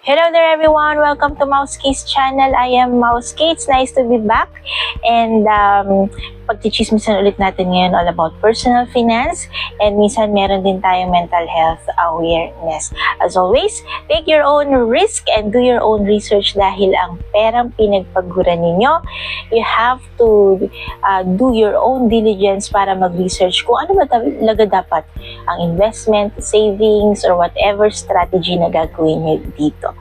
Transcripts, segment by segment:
Hello there everyone! Welcome to Mouse Case channel. I am Mouse Case. Nice to be back. And pagchichismisan ulit natin ngayon all about personal finance. And minsan meron din tayong mental health awareness. As always, take your own risk and do your own research dahil ang perang pinagpaguran ninyo, you have to do your own diligence para mag-research kung ano ba talaga dapat ang investment, savings, or whatever strategy na gagawin nyo dito.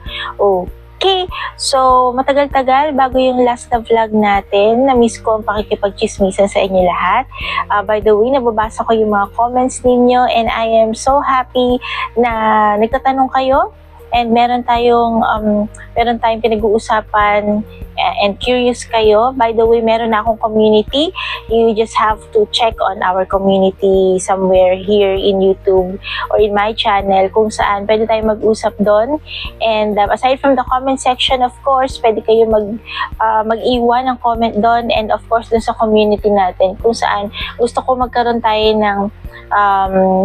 Okay, so matagal-tagal bago yung last na vlog natin, na-miss ko ang pakikipag-chismisan sa inyo lahat. By the way, nababasa ko yung mga comments ninyo and I am so happy na nagtatanong kayo and meron tayong pinag-uusapan and curious kayo. By the way, meron na akong community. You just have to check on our community somewhere here in YouTube or in my channel kung saan pwede tayo mag-usap doon. And aside from the comment section, of course, pwede kayo mag-iwan ng comment doon, and of course doon sa community natin kung saan gusto ko magkaroon tayo ng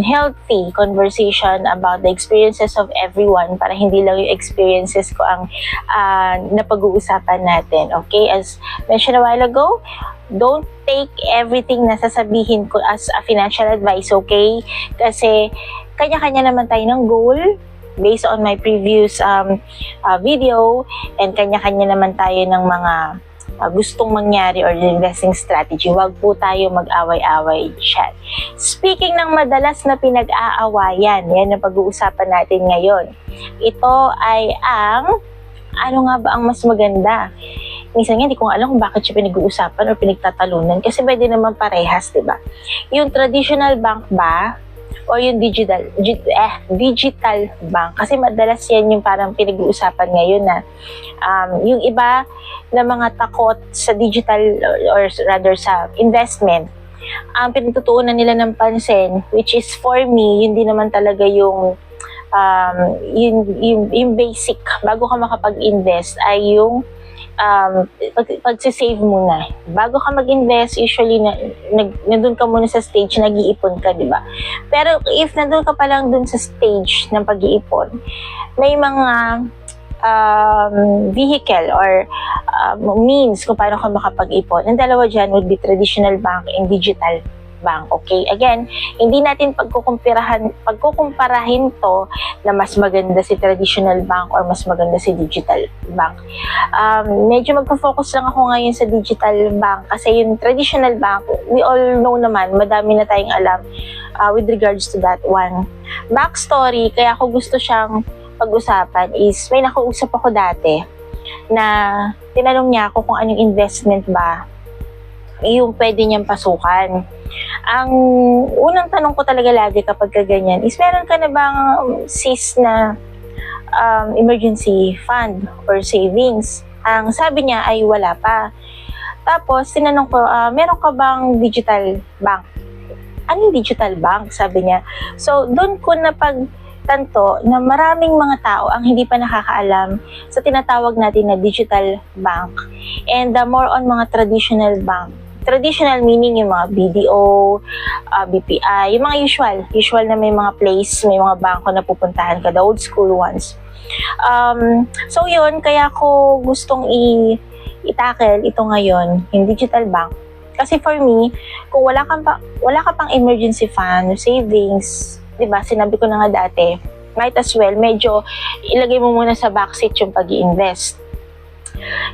healthy conversation about the experiences of everyone para hindi lang yung experiences ko ang napag-uusapan natin. Okay, as mentioned a while ago, don't take everything na sasabihin ko as a financial advice, okay? Kasi kanya-kanya naman tayo ng goal based on my previous video, and kanya-kanya naman tayo ng mga gustong mangyari or investing strategy. Huwag po tayo mag-away-away dyan. Speaking ng madalas na pinag-aawayan, yan ang pag-uusapan natin ngayon. Ito ay ano nga ba ang mas maganda? Minsan nga, hindi ko alam kung bakit siya pinag-uusapan o pinagtatalunan kasi pwede naman parehas, diba? Yung traditional bank ba o yung digital bank? Kasi madalas yan yung parang pinag-uusapan ngayon na yung iba na mga takot sa digital or rather sa investment, ang pinagtutuunan nila ng pansin, which is for me, yun din naman talaga yung basic bago ka makapag-invest ay yung pagsisave muna. Bago ka mag-invest, usually nandun ka muna sa stage, nag-iipon ka, di ba? Pero if nandun ka pa lang dun sa stage ng pag-iipon, may mga vehicle or means kung paano ka makapag-ipon. Ang dalawa dyan would be traditional bank and digital bank. Okay, again, hindi natin pagkukumparahin to na mas maganda si traditional bank or mas maganda si digital bank. Medyo magpo-focus lang ako ngayon sa digital bank kasi yung traditional bank, we all know naman, madami na tayong alam with regards to that one. Backstory, kaya ako gusto siyang pag-usapan is may nakausap ako dati na tinanong niya ako kung anong investment ba yung pwede niyang pasukan. Ang unang tanong ko talaga lagi kapag ganyan is, meron ka na bang sis na emergency fund or savings? Ang sabi niya ay wala pa. Tapos tinanong ko, meron ka bang digital bank? Anong digital bank? Sabi niya. So doon ko napagtanto na maraming mga tao ang hindi pa nakakaalam sa tinatawag natin na digital bank, and more on mga traditional bank. Traditional meaning yung mga BDO, BPI, yung mga usual na may mga place, may mga bangko na pupuntahan ka, the old school ones. So yun, kaya ko gustong i-tackle ito ngayon, yung digital bank. Kasi for me, kung wala ka pang emergency fund, savings, diba, sinabi ko na nga dati, might as well, medyo ilagay mo muna sa backseat yung pag-i-invest.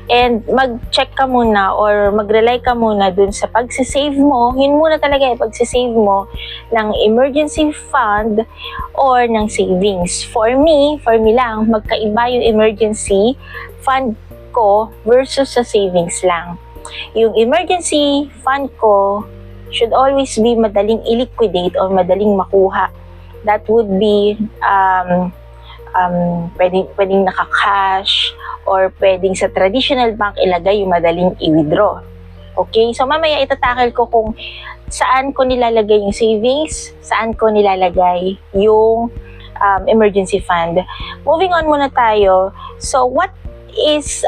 And mag-check ka muna or mag-rely ka muna dun sa pagsisave mo, yun muna talaga yung pagsisave mo ng emergency fund or ng savings. For me lang, magkaiba yung emergency fund ko versus sa savings lang. Yung emergency fund ko should always be madaling i-liquidate or madaling makuha. That would be pwedeng naka-cash or pwedeng sa traditional bank ilagay yung madaling i-withdraw. Okay? So mamaya itatakil ko kung saan ko nilalagay yung savings, saan ko nilalagay yung emergency fund. Moving on muna tayo. So what is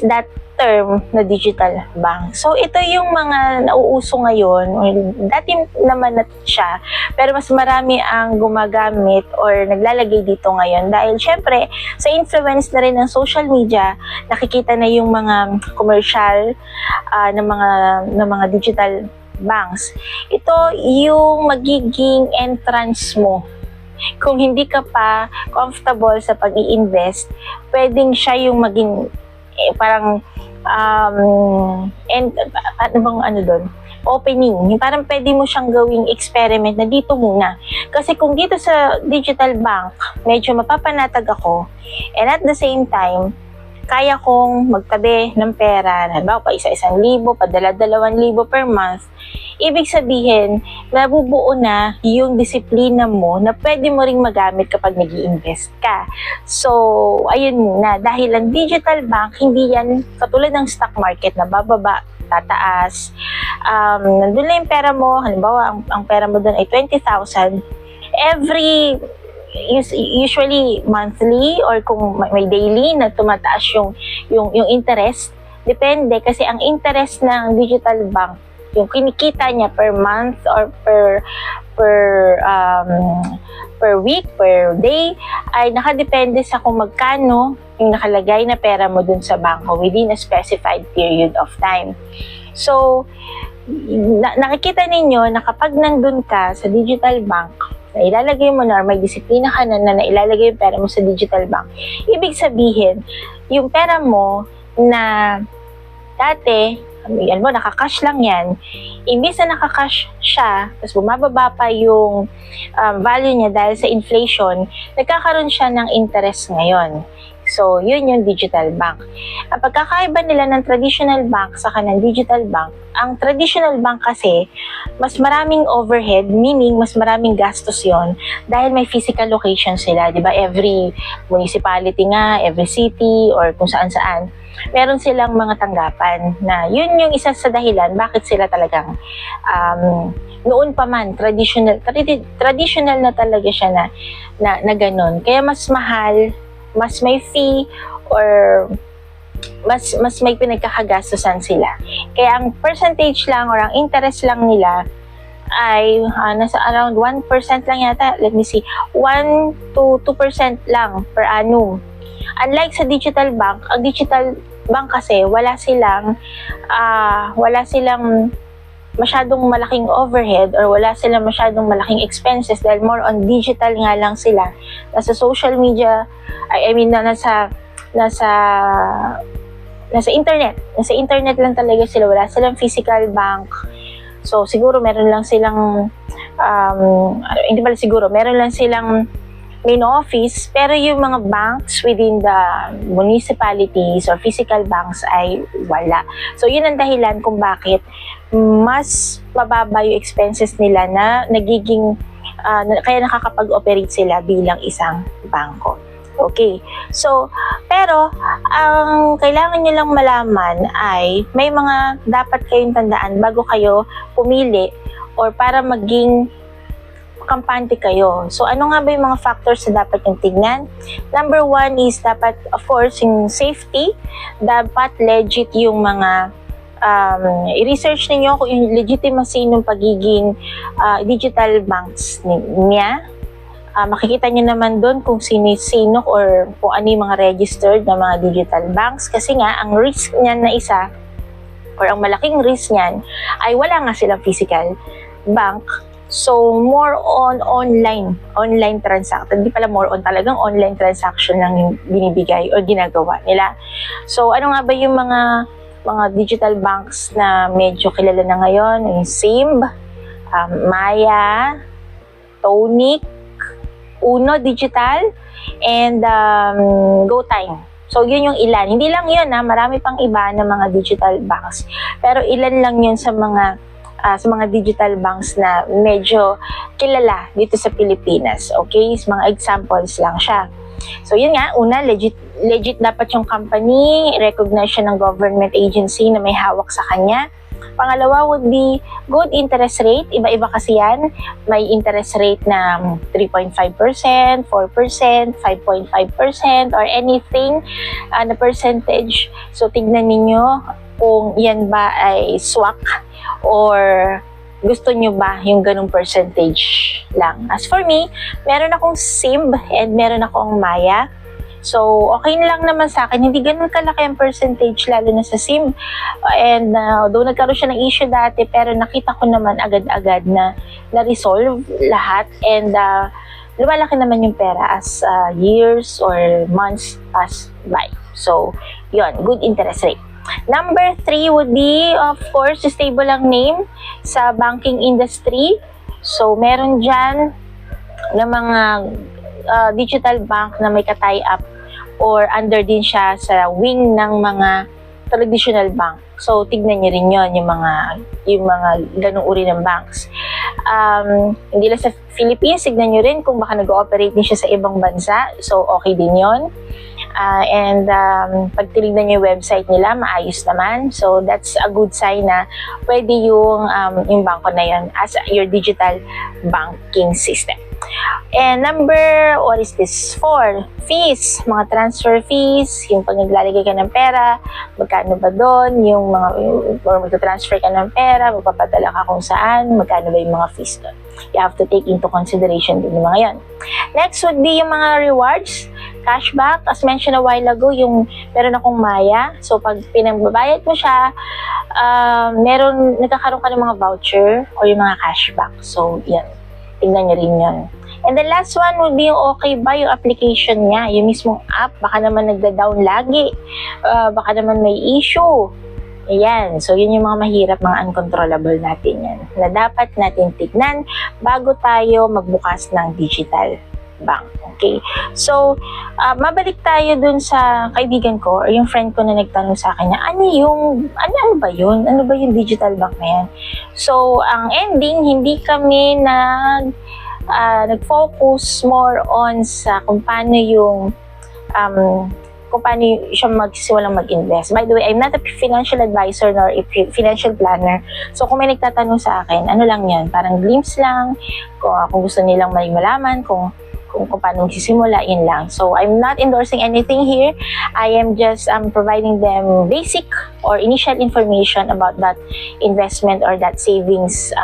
that term na digital bank. So ito yung mga nauuso ngayon, or dati naman na siya, pero mas marami ang gumagamit or naglalagay dito ngayon dahil syempre sa influence na rin ng social media, nakikita na yung mga commercial ng mga digital banks. Ito yung magiging entrance mo. Kung hindi ka pa comfortable sa pag-i-invest, pwedeng siya yung maging parang opening. Yung parang pwede mo siyang gawing experiment na dito muna. Kasi kung dito sa digital bank, medyo mapapanatag ako, and at the same time, kaya kong magtabi ng pera, halimbawa pa isa-1,000, pa dala-2,000 per month, ibig sabihin, nabubuo na yung disiplina mo na pwede mo ring magamit kapag nag-i-invest ka. So, ayun muna. Dahil ang digital bank, hindi yan katulad ng stock market na bababa, tataas. Nandun lang yung pera mo, halimbawa, ang pera mo doon ay 20,000. Usually monthly or kung may daily na tumataas yung interest, depende kasi ang interest ng digital bank, yung kinikita niya per month or per week, per day, ay nakadepende sa kung magkano yung nakalagay na pera mo dun sa bangko within a specified period of time. So, nakikita ninyo na kapag nandun ka sa digital bank, na ilalagay mo na or may disiplina ka na ilalagay yung pera mo sa digital bank, ibig sabihin, yung pera mo na dati, yan mo, nakakash lang yan, imbis na nakakash siya, tapos bumababa pa yung value niya dahil sa inflation, nagkakaroon siya ng interest ngayon. So, yun yung digital bank. Ang pagkakaiba nila ng traditional bank sa kanang digital bank, ang traditional bank kasi, mas maraming overhead, meaning mas maraming gastos yon dahil may physical location sila, di ba? Every municipality nga, every city, or kung saan-saan, meron silang mga tanggapan na yun yung isa sa dahilan bakit sila talagang noon pa man, traditional na talaga siya na ganun. Kaya mas mahal, mas may fee, or mas may pinagkakagastusan sila. Kaya ang percentage lang or ang interest lang nila ay nasa around 1% lang yata. Let me see. 1 to 2% lang per annum. Unlike sa digital bank, ang digital bank kasi wala silang masyadong malaking overhead or wala silang masyadong malaking expenses dahil more on digital nga lang sila. Nasa social media, nasa internet. Nasa internet lang talaga sila. Wala silang physical bank. So, siguro meron lang silang, meron lang silang main office, pero yung mga banks within the municipalities or physical banks ay wala. So, yun ang dahilan kung bakit mas mababa yung expenses nila na nagiging, kaya nakakapag-operate sila bilang isang bangko. Okay. So, pero, ang kailangan nyo lang malaman ay may mga dapat kayong tandaan bago kayo pumili or para maging kampante kayo. So, ano nga ba yung mga factors na dapat yung tignan? Number 1 is dapat, of course, yung safety. Dapat legit yung mga i-research ninyo kung yung legitimacy ng pagiging digital banks niya. Makikita nyo naman doon kung sino or kung ano yung mga registered na mga digital banks. Kasi nga, ang risk niyan na isa or ang malaking risk niyan ay wala nga silang physical bank. So, more on online transaction. Hindi pala more on, talagang online transaction lang yung binibigay o ginagawa nila. So, ano nga ba yung mga digital banks na medyo kilala na ngayon? Yung Simb, Maya, Tonic, Uno Digital, and GoTime. So, yun yung ilan. Hindi lang yun, marami pang iba na mga digital banks. Pero ilan lang yun sa mga digital banks na medyo kilala dito sa Pilipinas. Okay? Mga examples lang siya. So, yun nga. Una, legit dapat yung company. Recognize siya ng government agency na may hawak sa kanya. Pangalawa would be good interest rate. Iba-iba kasi yan. May interest rate na 3.5%, 4%, 5.5%, or anything na percentage. So, tignan ninyo kung yan ba ay swak or gusto nyo ba yung ganung percentage lang. As for me, meron akong SIMB and meron akong Maya. So, okay lang naman sa akin. Hindi ganun kalaki ang percentage, lalo na sa SIM. And though nagkaroon siya ng issue dati, pero nakita ko naman agad-agad na na-resolve lahat. And lumalaki naman yung pera as years or months pass by. So, yon, good interest rate. Number 3 would be, of course, stable ang name sa banking industry. So, meron dyan na mga digital bank na may ka-tie up or under din siya sa wing ng mga traditional bank. So, tignan niyo rin yon, yung mga ganung uri ng banks. Hindi lang sa Philippines, tignan niyo rin kung baka nag-ooperate din siya sa ibang bansa. So, okay din yon. Pag tinignan niyo yung website nila, maayos naman. So, that's a good sign na pwede yung bangko na yun as your digital banking system. And number, what is this? 4, fees. Mga transfer fees, yung pag naglalagay ka ng pera, magkano ba doon? Yung mga, or magta-transfer ka ng pera, magpapadala ka kung saan, magkano ba yung mga fees doon? You have to take into consideration din yung mga yan. Next would be yung mga rewards, cashback. As mentioned a while ago, yung meron akong Maya. So, pag pinagbabayad mo siya, nagkakaroon ka ng mga voucher or yung mga cashback. So, yan. Tingnan nyo rin yun. And the last one would be yung okay ba yung application niya, yung mismong app, baka naman nagda-down lagi, baka naman may issue. Ayan, so yun yung mga mahirap, mga uncontrollable natin yan, na dapat natin tignan bago tayo magbukas ng digital bank. Okay? So, mabalik tayo dun sa kaibigan ko or yung friend ko na nagtanong sa akin na ano ba yun? Ano ba yung digital bank na yan? So, ang ending, hindi kami nag-focus more on sa kung paano siya magsiwalang mag-invest. By the way, I'm not a financial advisor nor a financial planner. So, kung may nagtatanong sa akin, ano lang yan? Parang glimpse lang. Kung gusto nilang may malaman, kung paano magsisimula, yun lang. So, I'm not endorsing anything here. I am just providing them basic or initial information about that investment or that savings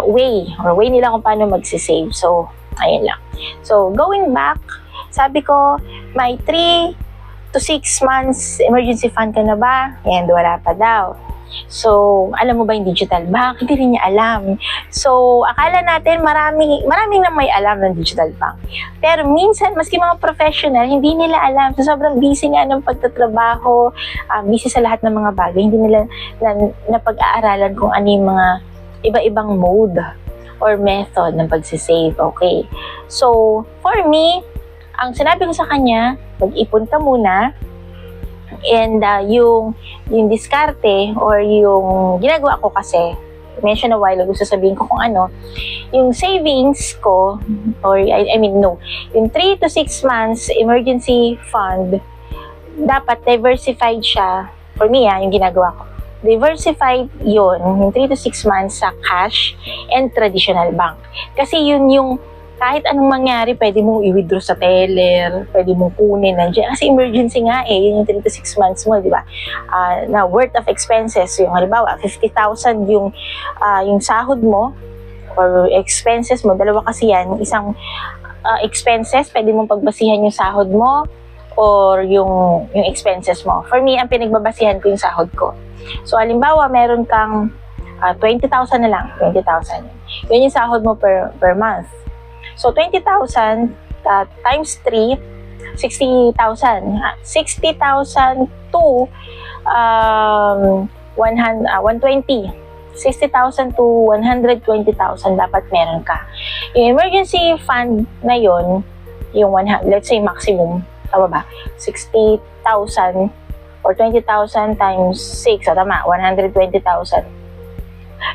way nila kung paano magsisave. So, ayun lang. So, going back, sabi ko, may 3 to 6 months emergency fund ka na ba? And wala pa daw. So, alam mo ba yung digital bank? Hindi rin niya alam. So, akala natin maraming na may alam ng digital bank. Pero minsan, maski mga professional, hindi nila alam. So, sobrang busy nga ng pagtatrabaho, busy sa lahat ng mga bagay. Hindi nila napag-aaralan kung ano yung mga iba-ibang mode or method ng pagsisave. Okay. So, for me, ang sinabi ko sa kanya, mag-ipon ka muna. And yung diskarte or yung ginagawa ko kasi, mention a while ago, sasabihin ko kung ano, yung savings ko, or yung 3 to 6 months emergency fund, dapat diversified siya. For me, yung ginagawa ko. Diversified yung 3 to 6 months sa cash and traditional bank. Kasi yun yung kahit anong mangyari, pwede mong i-withdraw sa teller, pwede mong kunin nandiyan. Kasi emergency nga yun yung 3 to 6 months mo, di ba? Na worth of expenses, yung halimbawa, 50,000 yung sahod mo, or expenses mo, dalawa kasi yan, isang expenses, pwede mong pagbasihan yung sahod mo, or yung expenses mo. For me, ang pinagbabasihan ko yung sahod ko. So, halimbawa, meron kang 20,000 na lang, 20,000. Yun yung sahod mo per month. So, 20,000 times 3, 60,000. 60,000 to 120. 60,000 to 120,000 dapat meron ka. Yung emergency fund na yun, yung let's say maximum, tama ba? 60,000 or 20,000 times 6, tama, 120,000.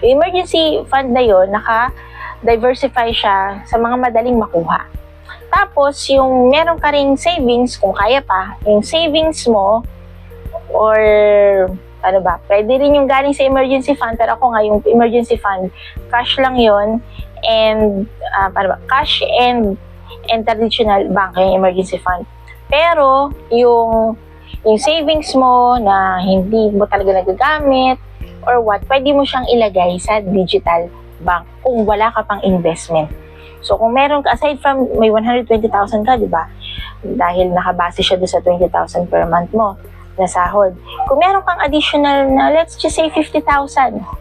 Yung emergency fund na yun, diversify siya sa mga madaling makuha. Tapos, yung meron ka ring savings, kung kaya pa, yung savings mo, or ano ba, pwede rin yung galing sa emergency fund, pero ako nga yung emergency fund, cash lang yon, and cash and traditional bank yung emergency fund. Pero yung savings mo na hindi mo talaga nagagamit or what, pwede mo siyang ilagay sa digital bank kung wala ka pang investment. So, kung meron ka, aside from may 120,000 ka, di ba? Dahil nakabase siya doon sa 20,000 per month mo na sahod. Kung meron kang additional na, let's just say 50,000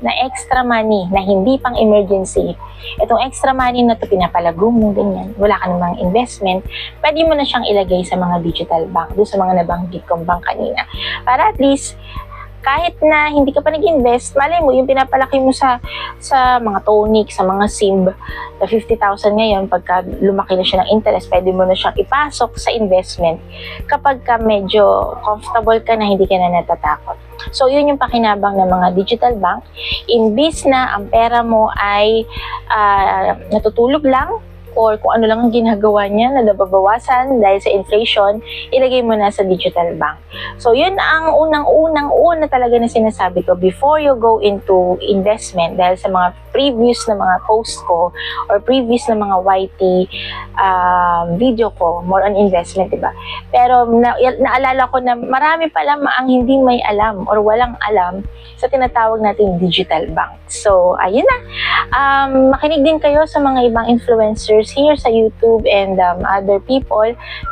na extra money na hindi pang emergency, itong extra money na to pinapalago mo, ganyan, wala ka namang investment, pwede mo na siyang ilagay sa mga digital bank, doon sa mga nabanggit kong bank kanina. Para at least, kahit na hindi ka pa nag-invest, malay mo, yung pinapalaki mo sa mga tonic, sa mga SIMB, na 50,000 ngayon, pagka lumaki na siya ng interest, pwede mo na siyang ipasok sa investment kapag ka medyo comfortable ka na hindi ka na natatakot. So, yun yung pakinabang ng mga digital bank. Imbis na ang pera mo ay natutulog lang, or kung ano lang ang ginagawa niya na nababawasan dahil sa inflation, ilagay mo na sa digital bank. So, yun ang unang-una talaga na sinasabi ko before you go into investment, dahil sa mga previous na mga post ko or previous na mga YT video ko, more on investment, diba? Pero naalala ko na marami pala ang hindi may alam or walang alam sa tinatawag nating digital bank. So, ayun na. Makinig din kayo sa mga ibang influencers here sa YouTube and other people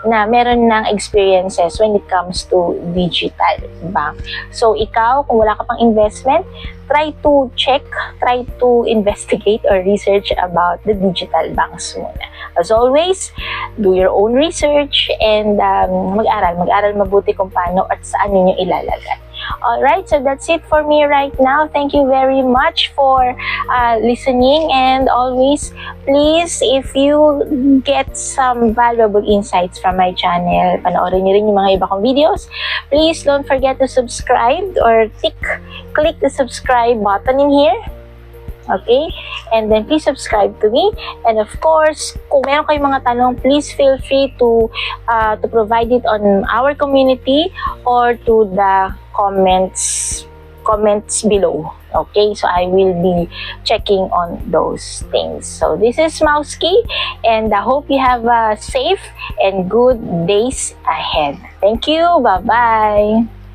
na meron ng experiences when it comes to digital bank. So, ikaw, kung wala ka pang investment, try to check, try to investigate or research about the digital banks muna. As always, do your own research and mag-aral mabuti kung paano at saan ninyo ilalagay. Alright, so that's it for me right now. Thank you very much for listening, and always, please, if you get some valuable insights from my channel, panoorin niyo rin yung mga iba kong videos, please don't forget to subscribe or click the subscribe button in here. Okay? And then, please subscribe to me. And of course, kung meron kayong mga tanong, please feel free to provide it on our community or to the comments below. Okay? So, I will be checking on those things. So, this is Mauski, and I hope you have a safe and good days ahead. Thank you. Bye-bye.